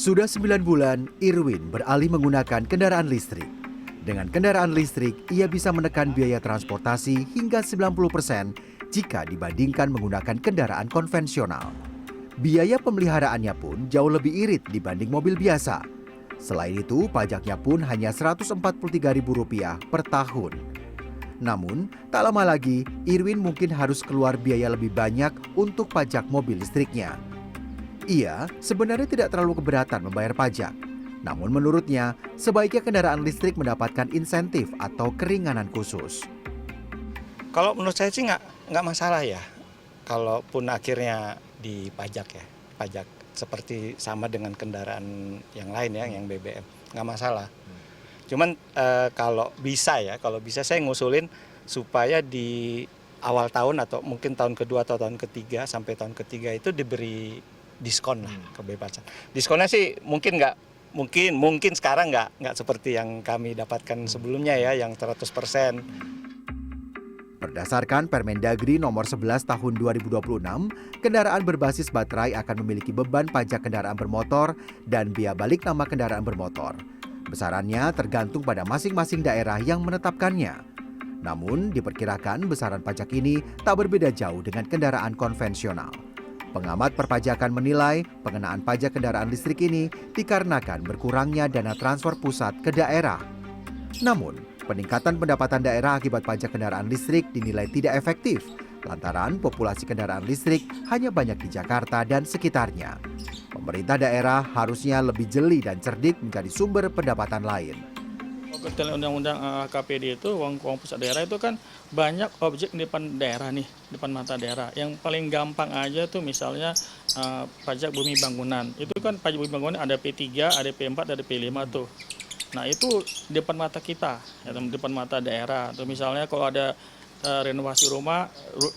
Sudah 9 bulan, Irwin beralih menggunakan kendaraan listrik. Dengan kendaraan listrik, ia bisa menekan biaya transportasi hingga 90% jika dibandingkan menggunakan kendaraan konvensional. Biaya pemeliharaannya pun jauh lebih irit dibanding mobil biasa. Selain itu, pajaknya pun hanya Rp143.000 per tahun. Namun, tak lama lagi, Irwin mungkin harus keluar biaya lebih banyak untuk pajak mobil listriknya. Ia sebenarnya tidak terlalu keberatan membayar pajak. Namun menurutnya, sebaiknya kendaraan listrik mendapatkan insentif atau keringanan khusus. Kalau menurut saya sih nggak masalah ya. Kalaupun akhirnya dipajak ya, pajak seperti sama dengan kendaraan yang lain ya, yang BBM, nggak masalah. Cuman kalau bisa saya ngusulin supaya di awal tahun atau mungkin tahun kedua atau tahun ketiga sampai tahun ketiga itu diberi diskon lah, kebebasan. Diskonnya sih mungkin sekarang nggak seperti yang kami dapatkan sebelumnya ya, yang 100%. Berdasarkan Permendagri nomor 11 tahun 2026, kendaraan berbasis baterai akan memiliki beban pajak kendaraan bermotor dan biaya balik nama kendaraan bermotor. Besarannya tergantung pada masing-masing daerah yang menetapkannya. Namun, diperkirakan besaran pajak ini tak berbeda jauh dengan kendaraan konvensional. Pengamat perpajakan menilai pengenaan pajak kendaraan listrik ini dikarenakan berkurangnya dana transfer pusat ke daerah. Namun, peningkatan pendapatan daerah akibat pajak kendaraan listrik dinilai tidak efektif lantaran populasi kendaraan listrik hanya banyak di Jakarta dan sekitarnya. Pemerintah daerah harusnya lebih jeli dan cerdik mencari sumber pendapatan lain. Detail undang-undang KPD itu, uang pusat daerah itu kan banyak objek di depan daerah nih, depan mata daerah. Yang paling gampang aja tuh misalnya pajak bumi bangunan. Itu kan pajak bumi bangunan ada P3, ada P4, ada P5 tuh. Nah itu depan mata kita, ya, depan mata daerah. Tuh misalnya kalau ada renovasi rumah,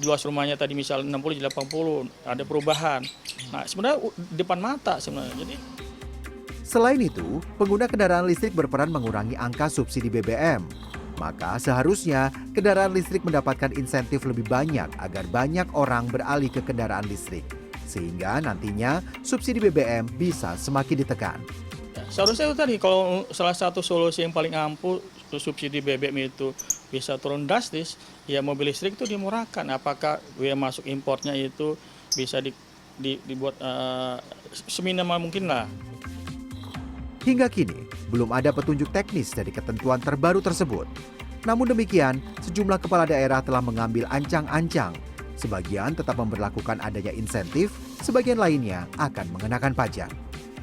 luas rumahnya tadi misalnya 60 jadi 80, ada perubahan. Nah sebenarnya depan mata sebenarnya. Jadi selain itu, pengguna kendaraan listrik berperan mengurangi angka subsidi BBM. Maka seharusnya kendaraan listrik mendapatkan insentif lebih banyak agar banyak orang beralih ke kendaraan listrik. Sehingga nantinya subsidi BBM bisa semakin ditekan. Seharusnya itu tadi, kalau salah satu solusi yang paling ampuh subsidi BBM itu bisa turun drastis, ya mobil listrik itu dimurahkan. Apakah biaya masuk importnya itu bisa dibuat seminimal mungkin lah. Hingga kini, belum ada petunjuk teknis dari ketentuan terbaru tersebut. Namun demikian, sejumlah kepala daerah telah mengambil ancang-ancang. Sebagian tetap memberlakukan adanya insentif, sebagian lainnya akan mengenakan pajak.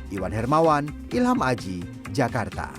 Iwan Hermawan, Ilham Aji, Jakarta.